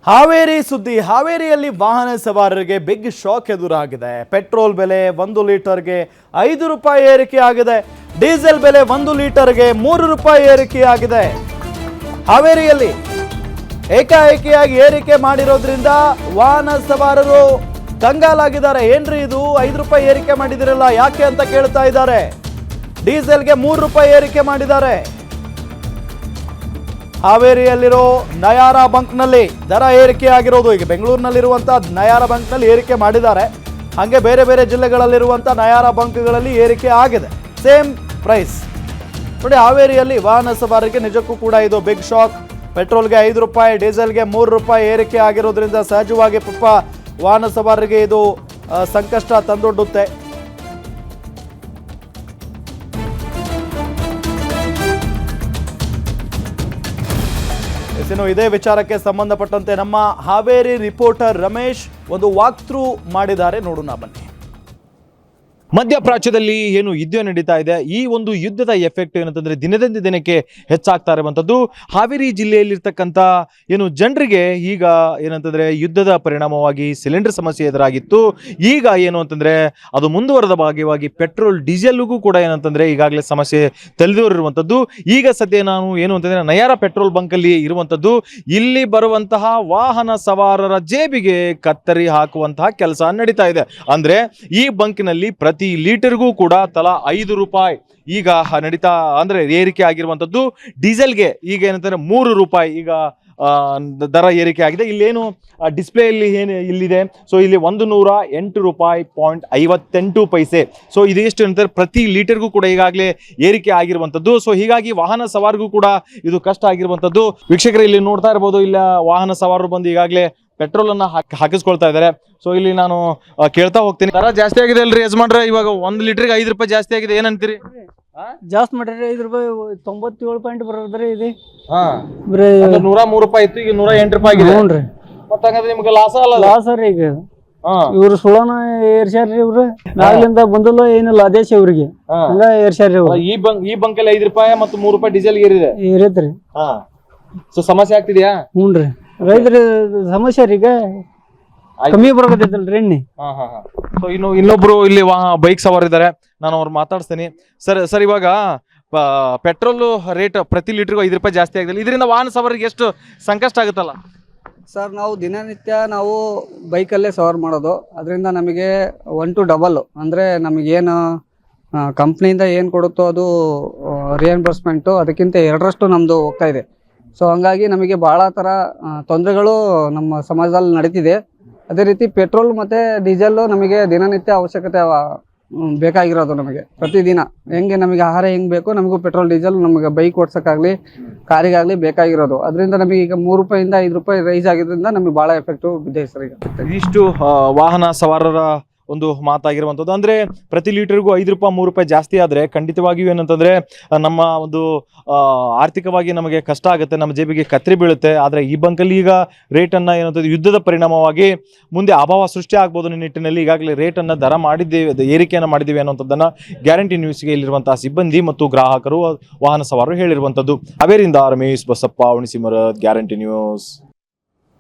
ಹಾವೇರಿ ಸುದ್ದಿ. ಹಾವೇರಿಯಲ್ಲಿ ವಾಹನ ಸವಾರರಿಗೆ ಬಿಗ್ ಶಾಕ್ ಎದುರಾಗಿದೆ. ಪೆಟ್ರೋಲ್ ಬೆಲೆ 1 ಲೀಟರ್ಗೆ 5 ರೂಪಾಯಿ ಏರಿಕೆ ಆಗಿದೆ. ಡೀಸೆಲ್ ಬೆಲೆ 1 ಲೀಟರ್ಗೆ 3 ರೂಪಾಯಿ ಏರಿಕೆ ಆಗಿದೆ. ಹಾವೇರಿಯಲ್ಲಿ ಏಕಾಏಕಿಯಾಗಿ ಏರಿಕೆ ಮಾಡಿರೋದ್ರಿಂದ ವಾಹನ ಸವಾರರು ಕಂಗಾಲಾಗಿದ್ದಾರೆ. ಏನ್ರಿ ಇದು 5 ರೂಪಾಯಿ ಏರಿಕೆ ಮಾಡಿದಿರಲ್ಲ ಯಾಕೆ ಅಂತ ಕೇಳ್ತಾ ಇದ್ದಾರೆ. ಡೀಸೆಲ್ಗೆ 3 ರೂಪಾಯಿ ಏರಿಕೆ ಮಾಡಿದ್ದಾರೆ. ಹಾವೇರಿಯಲ್ಲಿರೋ ನಯಾರಾ ಬಂಕ್ನಲ್ಲಿ ದರ ಏರಿಕೆ ಆಗಿರೋದು. ಈಗ ಬೆಂಗಳೂರಿನಲ್ಲಿರುವಂಥ ನಯಾರಾ ಬಂಕ್ನಲ್ಲಿ ಏರಿಕೆ ಮಾಡಿದ್ದಾರೆ. ಹಾಗೆ ಬೇರೆ ಬೇರೆ ಜಿಲ್ಲೆಗಳಲ್ಲಿರುವಂಥ ನಯಾರಾ ಬಂಕ್ಗಳಲ್ಲಿ ಏರಿಕೆ ಆಗಿದೆ. ಸೇಮ್ ಪ್ರೈಸ್ ನೋಡಿ. ಹಾವೇರಿಯಲ್ಲಿ ವಾಹನ ಸವಾರರಿಗೆ ನಿಜಕ್ಕೂ ಕೂಡ ಇದು ಬಿಗ್ ಶಾಕ್. ಪೆಟ್ರೋಲ್ಗೆ 5 ರೂಪಾಯಿ, ಡೀಸೆಲ್ಗೆ 3 ರೂಪಾಯಿ ಏರಿಕೆ ಆಗಿರೋದ್ರಿಂದ ಸಹಜವಾಗಿ ಪಾಪ ವಾಹನ ಸವಾರರಿಗೆ ಇದು ಸಂಕಷ್ಟ ತಂದೊಡ್ಡುತ್ತೆ. ಇದೇ ವಿಚಾರಕ್ಕೆ ಸಂಬಂಧಪಟ್ಟಂತೆ ನಮ್ಮ ಹಾವೇರಿ ರಿಪೋರ್ಟರ್ ರಮೇಶ್ ಒಂದು ವಾಕ್ ಥ್ರೂ ಮಾಡಿದ್ದಾರೆ, ನೋಡೋಣ ಬನ್ನಿ. ಮಧ್ಯಪ್ರಾಚ್ಯದಲ್ಲಿ ಏನು ಯುದ್ಧ ನಡೀತಾ ಇದೆ, ಈ ಒಂದು ಯುದ್ಧದ ಎಫೆಕ್ಟ್ ಏನಂತಂದ್ರೆ ದಿನದಿಂದ ದಿನಕ್ಕೆ ಹೆಚ್ಚಾಗ್ತಾ ಇರುವಂಥದ್ದು. ಹಾವೇರಿ ಜಿಲ್ಲೆಯಲ್ಲಿರ್ತಕ್ಕಂಥ ಏನು ಜನರಿಗೆ ಈಗ ಏನಂತಂದ್ರೆ ಯುದ್ಧದ ಪರಿಣಾಮವಾಗಿ ಸಿಲಿಂಡರ್ ಸಮಸ್ಯೆ ಎದುರಾಗಿತ್ತು. ಈಗ ಏನು ಅಂತಂದ್ರೆ ಅದು ಮುಂದುವರೆದ ಭಾಗವಾಗಿ ಪೆಟ್ರೋಲ್ ಡೀಸೆಲ್ಗೂ ಕೂಡ ಏನಂತಂದ್ರೆ ಈಗಾಗಲೇ ಸಮಸ್ಯೆ ತಲೆದೋರಿರುವಂಥದ್ದು. ಈಗ ಸದ್ಯ ನಾನು ಏನು ಅಂತಂದ್ರೆ ನಯಾರಾ ಪೆಟ್ರೋಲ್ ಬಂಕಲ್ಲಿ ಇರುವಂಥದ್ದು. ಇಲ್ಲಿ ಬರುವಂತಹ ವಾಹನ ಸವಾರರ ಜೇಬಿಗೆ ಕತ್ತರಿ ಹಾಕುವಂತಹ ಕೆಲಸ ನಡೀತಾ ಇದೆ. ಅಂದ್ರೆ ಈ ಬಂಕಿನಲ್ಲಿ ಪ್ರತಿ ಲೀಟರ್ಗೂ ಕೂಡ ತಲಾ 5 ರೂಪಾಯಿ ಈಗ ನಡೀತಾ ಅಂದ್ರೆ ಏರಿಕೆ ಆಗಿರುವಂಥದ್ದು. ಡೀಸೆಲ್ಗೆ ಈಗ ಏನಂತಂದ್ರೆ 3 ರೂಪಾಯಿ ಈಗ ದರ ಏರಿಕೆ ಆಗಿದೆ. ಇಲ್ಲೇನು ಡಿಸ್ಪ್ಲೇ ಇಲ್ಲಿ ಏನು ಇಲ್ಲಿದೆ, ಸೊ ಇಲ್ಲಿ 108 ರೂಪಾಯಿ 58 ಪೈಸೆ. ಸೊ ಇದು ಎಷ್ಟು ಅಂತಾರೆ ಪ್ರತಿ ಲೀಟರ್ಗೂ ಕೂಡ ಈಗಾಗಲೇ ಏರಿಕೆ ಆಗಿರುವಂಥದ್ದು. ಸೊ ಹೀಗಾಗಿ ವಾಹನ ಸವಾರಿಗೂ ಕೂಡ ಇದು ಕಷ್ಟ ಆಗಿರುವಂಥದ್ದು. ವೀಕ್ಷಕರು ಇಲ್ಲಿ ನೋಡ್ತಾ ಇರ್ಬೋದು, ಇಲ್ಲ ವಾಹನ ಸವಾರರು ಬಂದು ಈಗಾಗಲೇ ಪೆಟ್ರೋಲ್ ಅನ್ನ ಹಾಕಿಸ್ಕೊಳ್ತಾ ಇದ್ದಾರೆ. ಸೊ ಇಲ್ಲಿ ನಾನು ಕೇಳ್ತಾ ಹೋಗ್ತೀನಿ, ದರ ಜಾಸ್ತಿ ಆಗಿದೆ ಅಲ್ರಿ ಯಜಮಾನ್ರೆ? ಇವಾಗ 1 ಲೀಟರ್ಗೆ 5 ರೂಪಾಯಿ ಜಾಸ್ತಿ ಆಗಿದೆ, ಏನಂತೀರಿ? ಜಾಸ್ತಿ ಮಾಡ್ರಿ 5 ರೂಪಾಯಿ 97 ಪಾಯಿಂಟ್ ಬರೋದ್ರಿ ಇದು. ಹಾ, 103 ರೂಪಾಯಿ ಇತ್ತು, ಈಗ 108 ರೂಪಾಯಿ ಆಗಿದೆ. ಹ್ಞೂನ್ರಿ, ಮತ್ತೆ ಹಂಗಾದ್ರೆ ನಿಮ್ಗೆ ಲಾಸ್ ಅಲ್ಲ? ಲಾಸ್ ರೀ. ಈಗ ಇವ್ರು ಸುಳನ ಏರ್ಸ್ಯಾರ್ರಿ. ಇವ್ರು ನಾಳಿಂದ ಬಂದಲ್ಲ ಏನಿಲ್ಲ ಆದೇಶ ಇವ್ರಿಗೆ, ಹಂಗ ಏರ್ಸ್ಯಾರ್ರಿ. ಈ ಬಂಕಲ್ಲಿ 5 ರೂಪಾಯಿ ಮತ್ತು 3 ರೂಪಾಯಿ ಡೀಸೆಲ್ ಏರಿದೆ. ಏರೈತ್ರಿ. ಸೊ ಸಮಸ್ಯೆ ಆಗ್ತಿದ್ಯಾ? ಹ್ಞೂನ್ರಿ, ರೈತರ ಸಮಸ್ಯೆ ರೀ. ಈಗ ಕಮ್ಮಿ ಬರಕತ್ತೈತಲ್ರಿ ಎಣ್ಣೆ. ಸೊ ಇನ್ನೊಬ್ರು ಇಲ್ಲಿ ಬೈಕ್ ಸವಾರ ಇದ್ದಾರೆ, ನಾನು ಅವ್ರು ಮಾತಾಡ್ತೀನಿ. ಸರ್ ಇವಾಗ ಪೆಟ್ರೋಲ್ ರೇಟ್ ಪ್ರತಿ ಲೀಟರ್ಗೂ 5 ರೂಪಾಯಿ ಜಾಸ್ತಿ ಆಗಿದೆ. ಇದರಿಂದ ವಾಹನ ಸವಾರಿಗೆ ಎಷ್ಟು ಸಂಕಷ್ಟ ಆಗುತ್ತಲ್ಲ ಸರ್? ನಾವು ದಿನನಿತ್ಯ ನಾವು ಬೈಕಲ್ಲೇ ಸವಾರ ಮಾಡೋದು. ಅದರಿಂದ ನಮಗೆ 1 to double ಅಂದರೆ ನಮಗೇನು ಕಂಪ್ನಿಯಿಂದ ಏನು ಕೊಡುತ್ತೋ ಅದು ರಿಯಂಬರ್ಸ್ಮೆಂಟು ಅದಕ್ಕಿಂತ 2ರಷ್ಟು ನಮ್ಮದು ಹೋಗ್ತಾ ಇದೆ. ಸೊ ಹಂಗಾಗಿ ನಮಗೆ ಭಾಳ ಥರ ತೊಂದರೆಗಳು ನಮ್ಮ ಸಮಾಜದಲ್ಲಿ ನಡೀತಿದೆ. ಅದೇ ರೀತಿ ಪೆಟ್ರೋಲ್ ಮತ್ತು ಡೀಸೆಲ್ಲು ನಮಗೆ ದಿನನಿತ್ಯ ಅವಶ್ಯಕತೆ ಬೇಕಾಗಿರೋದು. ನಮಗೆ ಪ್ರತಿದಿನ ಹೆಂಗೆ ನಮಗೆ ಆಹಾರ ಹೆಂಗೆ ಬೇಕು, ನಮಗೂ ಪೆಟ್ರೋಲ್ ಡೀಸೆಲ್ ನಮಗೆ ಬೈಕ್ ಓಡ್ಸೋಕ್ಕಾಗಲಿ ಕಾರಿಗಾಗಲಿ ಬೇಕಾಗಿರೋದು. ಅದರಿಂದ ನಮಗೆ ಈಗ 3 ರೂಪಾಯಿಂದ 5 ರೂಪಾಯಿ ರೈಸ್ ಆಗಿದ್ದರಿಂದ ನಮಗೆ ಭಾಳ ಎಫೆಕ್ಟು ಬಿದ್ದಿದೆ ಸರ್. ಈಗ ಇಷ್ಟು ವಾಹನ ಸವಾರರ ಒಂದು ಮಾತಾಗಿರುವಂಥದ್ದು. ಅಂದರೆ ಪ್ರತಿ ಲೀಟರ್ಗೂ 5 ರೂಪಾಯಿ 3 ರೂಪಾಯಿ ಜಾಸ್ತಿ ಆದರೆ ಖಂಡಿತವಾಗಿಯೂ ಏನಂತಂದರೆ ನಮ್ಮ ಒಂದು ಆರ್ಥಿಕವಾಗಿ ನಮಗೆ ಕಷ್ಟ ಆಗುತ್ತೆ, ನಮ್ಮ ಜೇಬಿಗೆ ಕತ್ತರಿ ಬೀಳುತ್ತೆ. ಆದರೆ ಈ ಬಂಕಲ್ಲಿ ಈಗ ರೇಟನ್ನು ಏನಂತಂದ್ರೆ ಯುದ್ಧದ ಪರಿಣಾಮವಾಗಿ ಮುಂದೆ ಅಭಾವ ಸೃಷ್ಟಿ ಆಗ್ಬೋದು ನಿಟ್ಟಿನಲ್ಲಿ ಈಗಾಗಲೇ ರೇಟನ್ನು ದರ ಮಾಡಿದ್ದೇವೆ, ಏರಿಕೆಯನ್ನು ಮಾಡಿದ್ದೀವಿ ಅನ್ನೋಂಥದ್ದನ್ನು ಗ್ಯಾರಂಟಿ ನ್ಯೂಸ್ಗೆ ಇಲ್ಲಿರುವಂತಹ ಸಿಬ್ಬಂದಿ ಮತ್ತು ಗ್ರಾಹಕರು ವಾಹನ ಸವಾರರು ಹೇಳಿರುವಂಥದ್ದು. ಹಾವೇರಿಯಿಂದ ರಮೇಶ್ ಬಸಪ್ಪ, ಉಣಿಸಿಮರ, ಗ್ಯಾರಂಟಿ ನ್ಯೂಸ್.